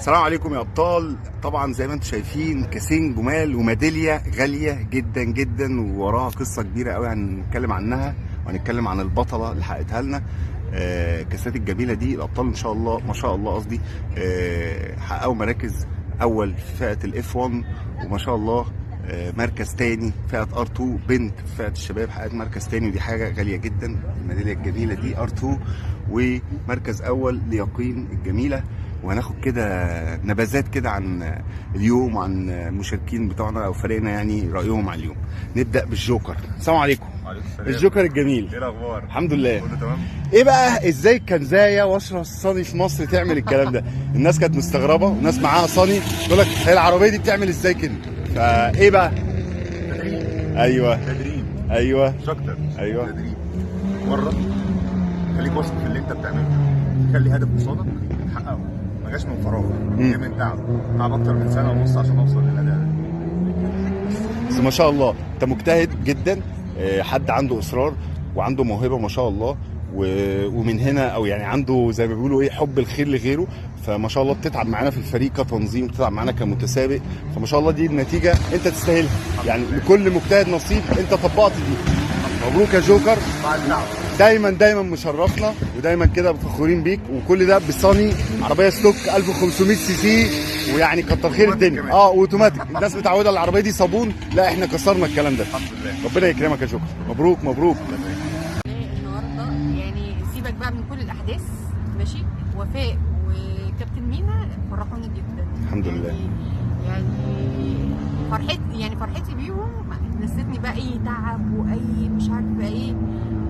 السلام عليكم يا ابطال. طبعا زي ما انتم شايفين كاسين جمال وميداليه غاليه جدا جدا ووراها قصه كبيره قوي هنتكلم عنها وهنتكلم عن البطله اللي حققتها لنا. الكاسات الجميله دي الابطال ان شاء الله ما شاء الله قصدي حققوا مراكز اول في فئه الاف 1 وما شاء الله مركز تاني فئه ار 2 بنت في فئه الشباب حققت مركز تاني ودي حاجه غاليه جدا. الميداليه الجميله دي ار 2 ومركز اول ليقين الجميله. وهناخد كده نبذات كده عن اليوم وعن المشاركين بتوعنا او فريقنا يعني رايهم عن اليوم. نبدا بالجوكر. السلام عليكم. وعليكم السلام. الجوكر الجميل، ايه الاخبار؟ الحمد لله. كله تمام. ايه بقى ازاي كان زايا واشرف الصاني في مصر تعمل الكلام ده؟ الناس كانت مستغربه والناس معاها صاني تقول لك هي العربيه دي بتعمل ازاي كده؟ فايه بقى؟ تدريب ايوه ايوه مش اكتر. ايوه تدريب مره خليك واثق في اللي انت بتعمله، خلي هدف قصادك تحققه، ما جاش من فراغ، جاي من تعب اكتر من سنه ونص عشان اوصل للاداء ده. بس ما شاء الله انت مجتهد جدا، حد عنده اصرار وعنده موهبه ما شاء الله ومن هنا او يعني عنده زي ما بيقولوا ايه حب الخير لغيره. فما شاء الله بتتعب معانا في الفريق كتنظيم، بتتعب معانا كمتسابق، فما شاء الله دي النتيجه انت تستاهلها. يعني لكل مجتهد نصيب، انت طبقت دي. مبروك يا جوكر، بعد تعب دايما مشرفنا ودايما كده فخورين بيك. وكل ده بصاني عربيه ستوك 1500 سي سي ويعني كتر خير الدنيا. اوتوماتيك. الناس متعوده العربيه دي صابون، لا احنا كسرنا الكلام ده. الحمد لله. ربنا يكرمك يا جوكر. مبروك مبروك. النهارده يعني سيبك بقى من كل الاحداث، ماشي. وفاء وكابتن مينا فرحوني جدا. الحمد لله. يعني فرحتي بيهم نسيتني بقى اي تعب واي مش عارفه ايه،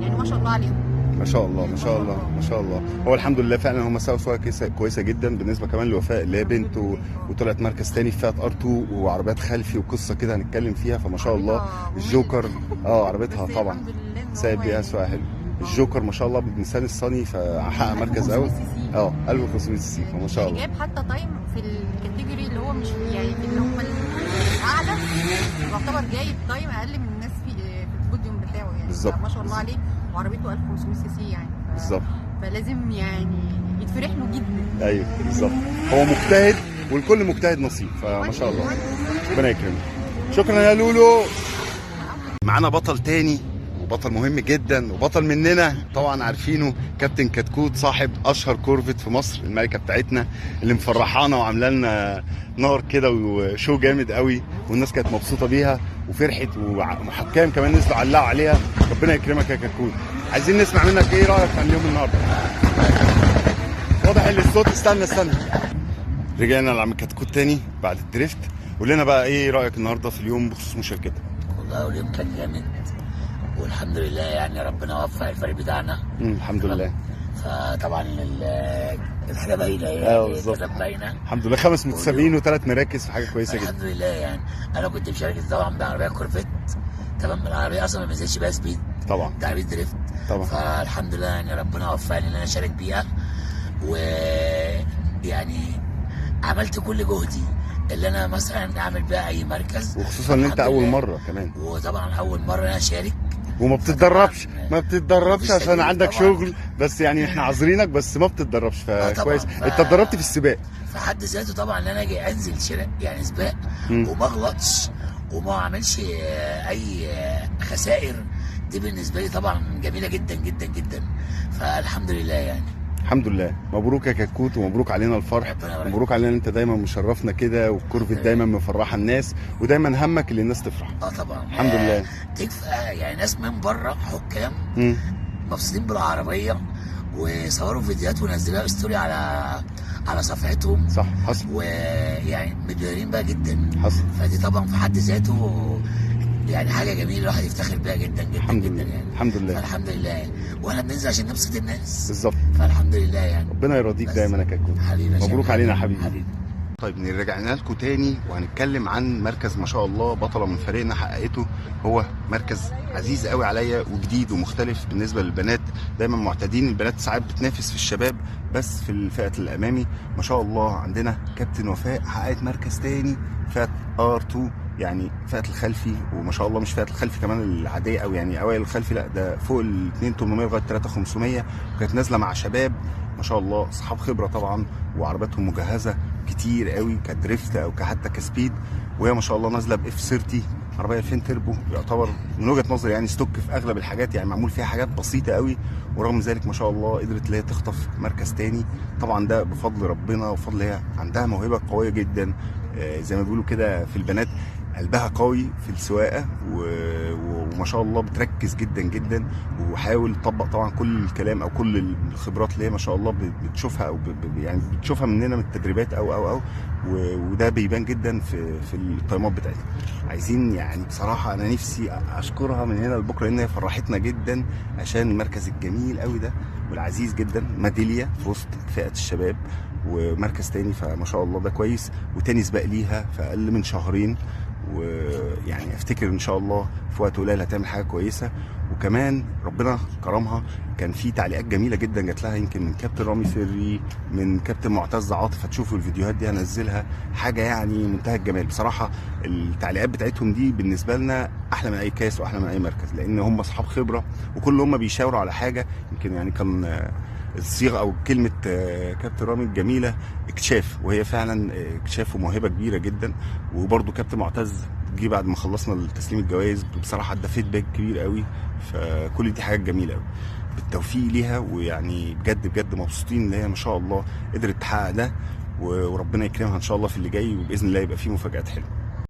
يعني ما شاء الله عليهم. ما شاء الله ما شاء الله ما شاء الله. هو الحمد لله فعلا هم سووا سوا كويسه جدا بالنسبه كمان لوفاء اللي هي بنت وطلعت مركز تاني في فئه ار 2 وعربيات خلفي وقصه كده هنتكلم فيها. فما شاء الله الجوكر عربيتها طبعا سايب بيها سواء حلو. الجوكر ما شاء الله بنسان الصني فحقق مركز اول 1500 سي سي فما شاء الله. جاب حتى تايم في الكاتيجوري اللي هو مش يعني في اللي هم الاعلى، يعتبر جايب تايم اقل من الناس في البوديوم بتاعه يعني. بالظبط. ما شاء الله عليه، وعربيته 1500 سي سي يعني. بالظبط. فلازم يعني يتفرح له جدا. ايوه بالظبط. هو مجتهد والكل مجتهد نصيب فما شاء الله. ربنا يكرمك. شكرا يا لولو. معانا بطل تاني وبطل مهم جدا وبطل مننا طبعا عارفينه، كابتن كتكوت صاحب اشهر كورفت في مصر، الملكه بتاعتنا اللي مفرحانا وعامله لنا نار كده وشو جامد قوي والناس كانت مبسوطه بيها وفرحت وحكام كمان نزلوا علقوا عليها. ربنا يكرمك يا كتكوت. عايزين نسمع منك ايه رايك عن اليوم النهارده؟ واضح ان الصوت استنى رجعنا لعم كتكوت تاني بعد الدريفت. قول لنا بقى ايه رايك النهارده في اليوم بخصوص مشاركتك؟ والله اليوم كان جامد والحمد لله، يعني ربنا وفق الفريق بتاعنا. الحمد لله. فطبعا الحاجه باينه بالظبط. باينه. الحمد لله 5 متسابقين وثلاث مراكز في حاجه كويسه جدا. الحمد لله. يعني انا كنت مشارك طبعا بعربيه كورفيت، تمام. العربيه اصلا ما بنزلش بيها سبيد طبعا ده عربيه دريفت طبعا. فالحمد لله يعني ربنا وفقني ان انا اشارك بيها، ويعني عملت كل جهدي اللي انا مثلا اعمل بيها اي مركز، وخصوصا ان انت اول مره كمان. وطبعا اول مره انا اشارك وما بتتدربش عشان طبعاً. عندك شغل، بس يعني احنا عاذرينك بس ما بتتدربش فكويس. انت اتدربت في السباق في حد ذاته طبعا ان انا اجي انزل شراء يعني سباق وما اغلطش وما اعملش اي خسائر، دي بالنسبه لي طبعا جميله جدا جدا جدا. فالحمد لله يعني. الحمد لله. مبروك يا كتكوت ومبروك علينا الفرح. ربنا يبارك. مبروك علينا ان انت دايما مشرفنا كده والكورفت دايما مفرحه الناس ودايما همك اللي الناس تفرح. طبعا الحمد لله. تكفى يعني ناس من بره حكام مم. مبسوطين بالعربيه وصوروا فيديوهات ونزلوها ستوري على صفحتهم. صح حصل. ويعني متضايقين بقى جدا. حصل. فدي طبعا في حد ذاته يعني حاجه جميله الواحد يفتخر بيها جدا جدا الحمد جدا لله. يعني. الحمد لله. فالحمد لله. واحنا بننزل عشان نبسط الناس. بالظبط. فالحمد لله يعني. ربنا يرضيك بس. دايما يا كتكوت. حبيبي يا مبروك شباب. علينا يا حبيبي. حبيبي. طيب رجعنا لكم تاني وهنتكلم عن مركز ما شاء الله بطله من فريقنا حققته. هو مركز عزيز قوي عليا وجديد ومختلف بالنسبه للبنات. دايما معتادين البنات ساعات بتنافس في الشباب بس في الفئه الامامي. ما شاء الله عندنا كابتن وفاء حققت مركز تاني فئه ار 2 يعني فئه الخلفي. وما شاء الله مش فئه الخلفي كمان العاديه او يعني اوائل الخلفي، لا ده فوق ال 2800 لغايه 3500 وكانت نازله مع شباب ما شاء الله اصحاب خبره طبعا وعربياتهم مجهزه كتير قوي كدريفت او حتى كسبيد، وهي ما شاء الله نازله باف 30 عربيه 2000 تربو، يعتبر من وجهه نظري يعني ستوك في اغلب الحاجات، يعني معمول فيها حاجات بسيطه قوي، ورغم ذلك ما شاء الله قدرت اللي هي تخطف مركز تاني. طبعا ده بفضل ربنا وفضل هي عندها موهبه قويه جدا، زي ما بيقولوا كده في البنات قلبها قوي في السواقه، وما شاء الله بتركز جدا جدا، وحاول تطبق طبعا كل الكلام او كل الخبرات اللي هي ما شاء الله بتشوفها او يعني بتشوفها مننا من التدريبات او وده بيبان جدا في التايمات بتاعتها. عايزين يعني بصراحه انا نفسي اشكرها من هنا لبكره، لان هي فرحتنا جدا عشان المركز الجميل قوي ده والعزيز جدا، ميداليه في وسط فئه الشباب ومركز تاني، فما شاء الله ده كويس، وتاني سباق ليها في اقل من شهرين، ويعني افتكر ان شاء الله في وقت قليل هتعمل حاجه كويسه. وكمان ربنا كرمها، كان في تعليقات جميله جدا جات لها، يمكن من كابتن رامي سري، من كابتن معتز عاطف، هتشوفوا الفيديوهات دي هنزلها، حاجه يعني منتهى الجمال بصراحه. التعليقات بتاعتهم دي بالنسبه لنا احلى من اي كاس واحلى من اي مركز، لان هم اصحاب خبره وكل هم بيشاوروا على حاجه. يمكن يعني كان الصيغه او كلمه كابتن رامي الجميله اكتشاف، وهي فعلا اكتشاف وموهبه كبيره جدا. وبرده كابتن معتز جه بعد ما خلصنا تسليم الجوائز، بصراحه ده فيدباك كبير قوي، فكل دي حاجات جميله قوي. بالتوفيق ليها، ويعني بجد بجد مبسوطين ان هي ما شاء الله قدرت تحقق ده، وربنا يكرمها ان شاء الله في اللي جاي، وباذن الله يبقى فيه مفاجآت حلوه.